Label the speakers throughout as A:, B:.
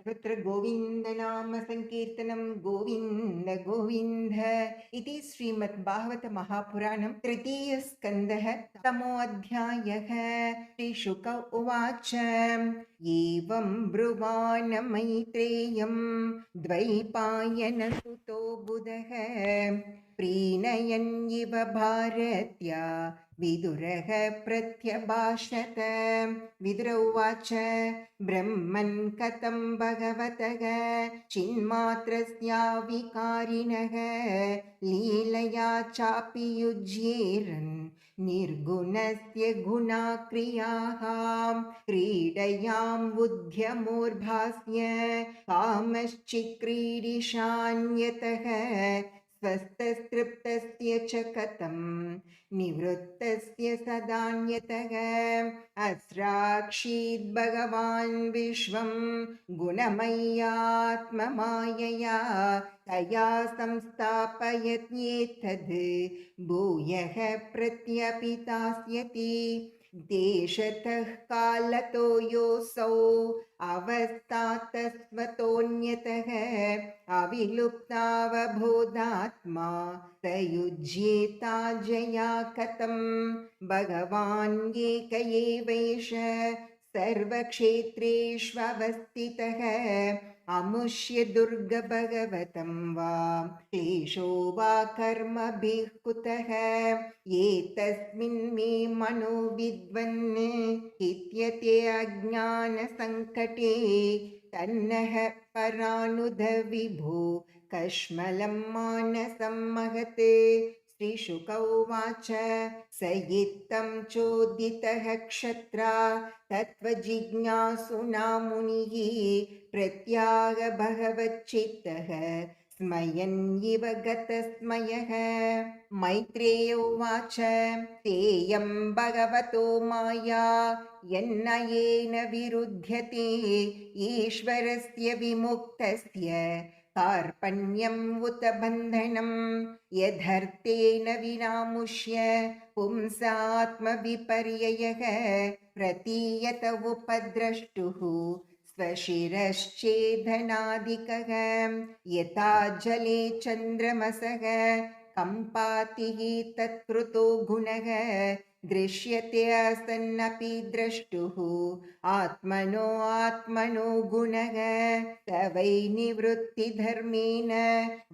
A: सर्वत्र गोविन्दनाम संकीर्तनं गोविन्द गोविन्द इति श्रीमद्भागवतमहापुराणं तृतीयस्कन्धः तमोऽध्यायः। श्रीशुक उवाच एवं ब्रुवाण मैत्रेयं द्वैपायनसुतो बुधः प्रीणयन् इव भारत्या विदुरः प्रत्यभाषत। विदुर उवाच ब्रह्मन् कथं भगवतः चिन्मात्रस्याविकारिणः लीलया चापि युज्येरन् निर्गुणस्य गुणाक्रियाः क्रीडयां बुद्ध्यमोर्भास्य कामश्चिक्रीडिशान्यतः स्वस्थस्तृप्तस्य च कथं निवृत्तस्य सदान्यतः अस्राक्षीद् भगवान् विश्वं गुणमय्यात्ममायया तया संस्थापयत्येतद् भूयः प्रत्यपितास्यति। देशतः कालतो योऽसौ अवस्थातस्वतोऽन्यतः अविलुप्तावबोधात्मा सयुज्येता जया कथं भगवान् एक एवैष सर्वक्षेत्रेष्वस्थितः अमुष्य दुर्ग भगवतं वा क्लेशो वा कर्मभिः कुतः एतस्मिन् मे मनो विद्वन् हित्यते अज्ञानसङ्कटे तन्नः परानुध विभो कश्मलं मानसं महत्। श्रीशुक उवाच स इत्थं चोदितः क्षत्रा तत्त्वजिज्ञासुना मुनिः प्रत्याह भगवच्चित्तः स्मयन् इव गतस्मयः। मैत्रेय उवाच तेयं भगवतो माया यन्नयेन विरुध्यते ईश्वरस्य विमुक्तस्य कार्पण्यम् उत बन्धनं यदर्थेन विनामुष्य पुंसात्मविपर्ययः प्रतीयत उपद्रष्टुः स्वशिरश्चेदनादिकः यथा जले चन्द्रमसः कम्पातिः तत्कृतो गुणः दृश्यते असन्नपि द्रष्टुः आत्मनो गुणः तवै निवृत्तिधर्मेण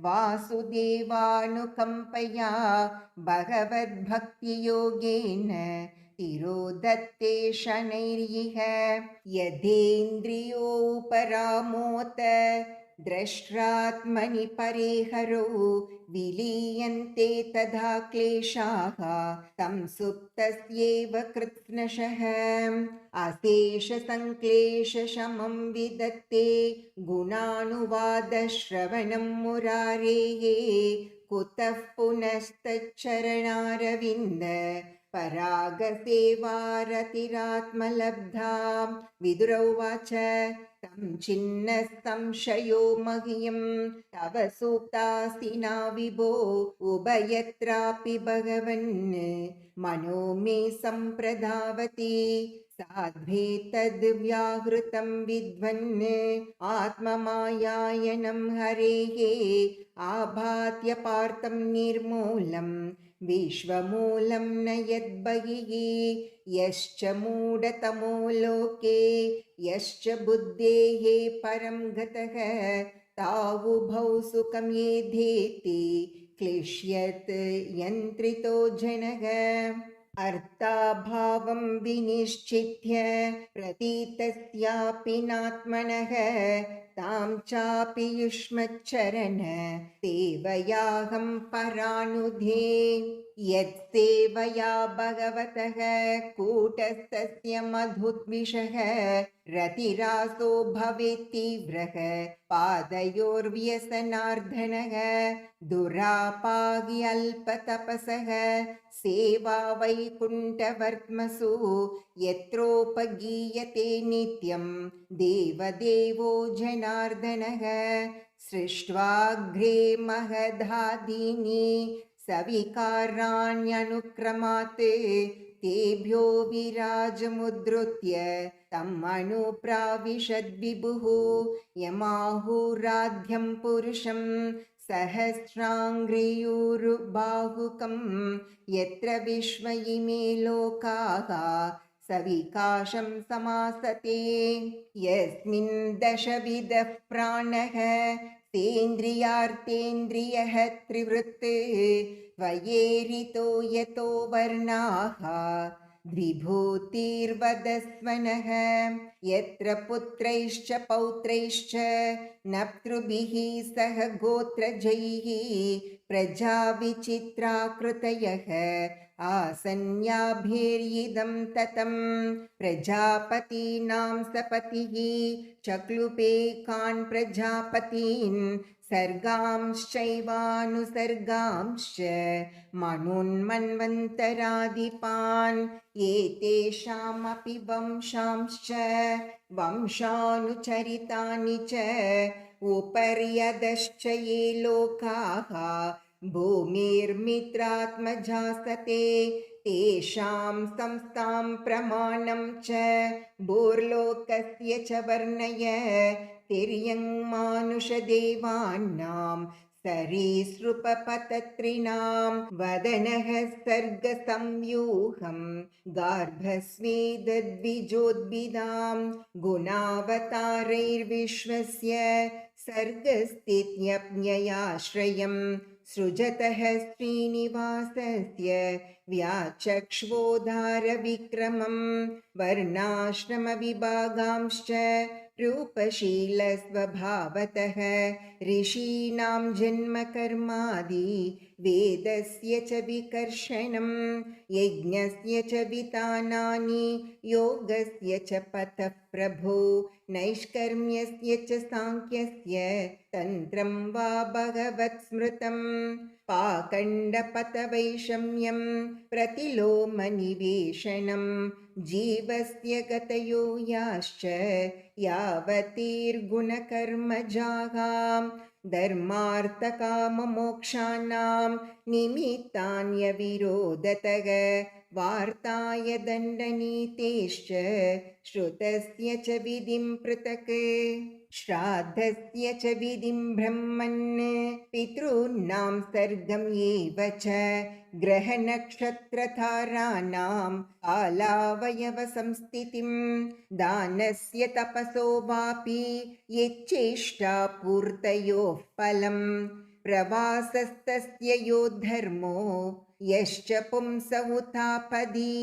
A: वासुदेवानुकम्पया भगवद्भक्तियोगेन तिरोदत्ते शनैर्यिह यदेन्द्रियोपरामोत द्रष्ट्रात्मनि परेहरो विलीयन्ते तथा क्लेशाः संसुप्तस्यैव कृत्स्नशः अशेषसङ्क्लेशशमं विदत्ते गुणानुवादश्रवणं मुरारेः कुतः पुनस्तच्चरणारविन्द परागसेवारतिरात्मलब्धा। विदुर उवाच तं छिन्नः संशयो मह्यं तव सूक्तास्तिना विभो उभयत्रापि भगवन् मनो मे सम्प्रधावति साध्वेतद्व्याहृतं विद्वन् आत्ममायायनं हरेः आभात्य पार्थं निर्मूलं विश्वमूलं न यद्बहिः यश्च मूढतमो लोके यश्च बुद्धेः परं गतः तावुभौ सुखं येधेति क्लिश्यत् यन्त्रितो जनः अर्थाभावं विनिश्चित्य प्रतीतस्यापि नात्मनः तां चापि युष्मच्चरण सेवयाहं परानुधे यत्सेवया भगवतः कूटस्थस्य मधुद्विषः रतिरासो भवेत् तीव्रः पादयोर्व्यसनार्दनः दुरापाहि अल्पतपसः सेवा वैकुण्ठवर्त्मसु यत्रोपगीयते नित्यं देवदेवो जनार्दनः सृष्ट्वाग्रे महदादीनि सविकाराण्यनुक्रमात् तेभ्यो विराजमुद्धृत्य तम् अनुप्राविशद्विभुः यमाहुराध्यं पुरुषं सहस्राङ्घ्रियुरुबाहुकं यत्र विश्व इमे लोकाः सविकाशं समासते यस्मिन् दशविधः प्राणः सेन्द्रियार्थेन्द्रियः त्रिवृत् त्वयेरितो यतो वर्णाः द्विभूतिर्वदस्वनः यत्र पुत्रैश्च पौत्रैश्च नप्तृभिः सह गोत्रजैः प्रजा विचित्राकृतयः आसन्याभिर्यिदं ततं प्रजापतीनां सपतिः चक्लुपे कान् प्रजापतीन् सर्गांश्चैवानुसर्गांश्च मनुन्मन्वन्तरादिपान् एतेषामपि वंशांश्च वंशानुचरितानि च उपर्यदश्च ये लोकाः भूमिर्मित्रात्मजासते तेषां संस्थां प्रमाणं च भूर्लोकस्य च वर्णय तिर्यङ्मानुषदेवानां सरीसृपपतत्रिणां वदनः सर्गसंव्यूहं गार्भस्वेदद्विजोद्भिदां गुणावतारैर्विश्वस्य सर्गस्थित्यप्ययाश्रयं सृजतः श्रीनिवासस्य व्याचक्ष्वोदारविक्रमं वर्णाश्रमविभागांश्च रूपशीलस्वभावतः ऋषीणां जन्मकर्मादि वेदस्य च विकर्षणं यज्ञस्य च वितानानि योगस्य च पथः प्रभो नैष्कर्म्यस्य च साङ्ख्यस्य तन्त्रं वा भगवत् स्मृतं पाखण्डपथवैषम्यं प्रतिलोमनिवेशनं जीवस्य गतयो याश्च यावतीर्गुणकर्मजाः धर्मार्थकाममोक्षाणां निमित्तान्यविरोधतः वार्ताय दण्डनीतेश्च श्रुतस्य च विधिं पृथक् श्राद्धस्य च विधिं ब्रह्मन् पितॄणां सर्गं एव च ग्रहनक्षत्रधाराणां कालावयवसंस्थितिं दानस्य तपसो वापि यच्चेष्टा पूर्तयोः फलं प्रवासस्तस्य यो धर्मो यश्च पुंस उतापदि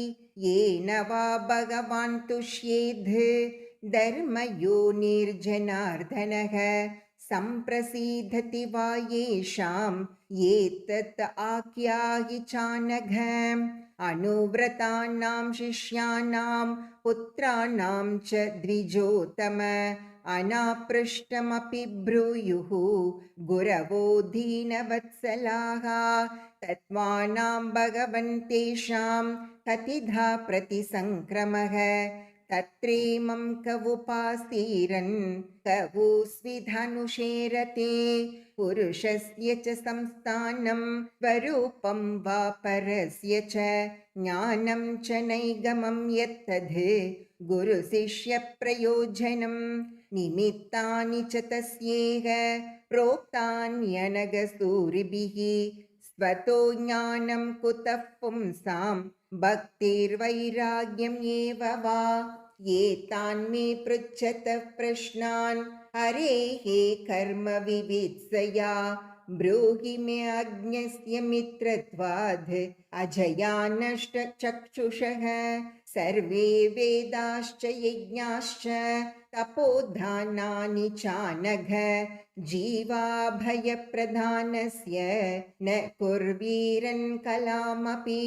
A: येन वा भगवान् तुष्येद् धर्मयोनिर्जनार्दनः सम्प्रसीदति वा येषां एतत् आख्याहि चानघ अनुव्रतानां शिष्याणां पुत्राणां च द्विजोतम अनापृष्टमपि ब्रूयुः गुरवो दीनवत्सलाः तत्त्वानां भगवन्तेषां कतिधा प्रतिसङ्क्रमः तत्रेमं कवुपासीरन् कवुस्विधनुषेरते पुरुषस्य च संस्थानं स्वरूपं वा परस्य च ज्ञानं च नैगमं यत्तद् गुरुशिष्यप्रयोजनं निमित्तानि च तस्येह प्रोक्तान्यनगसूरिभिः स्वतो ज्ञानं कुतः पुंसां भक्तिर्वैराग्यम् एव वा एतान्मे पृच्छतः प्रश्नान् हरेः कर्म विवित्सया ब्रूहि मे अज्ञस्य मित्रत्वाद् अजया नष्टचक्षुषः सर्वे वेदाश्च यज्ञाश्च तपोधानानि चानघ जीवाभयप्रधानस्य न कुर्वीरन् कलामपि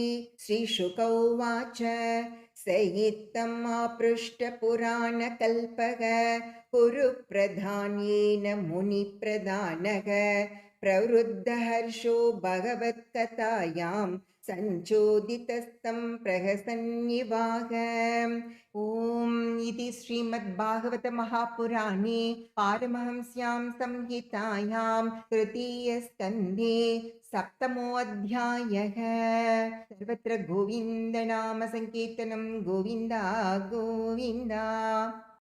A: श्रीशुक उवाच स इत्थम् आपृष्टपुराणकल्पः कुरुप्रधान्येन मुनिप्रधानः प्रवृद्धहर्षो भगवत्कथायां सञ्चोदितस्तं प्रहसन्निवाह ॐ इति श्रीमद्भागवतमहापुराणे पारमहंस्यां संहितायां तृतीयस्कन्धे सप्तमोऽध्यायः। सर्वत्र गोविन्दनामसङ्कीर्तनं गोविन्दा गोविन्दा।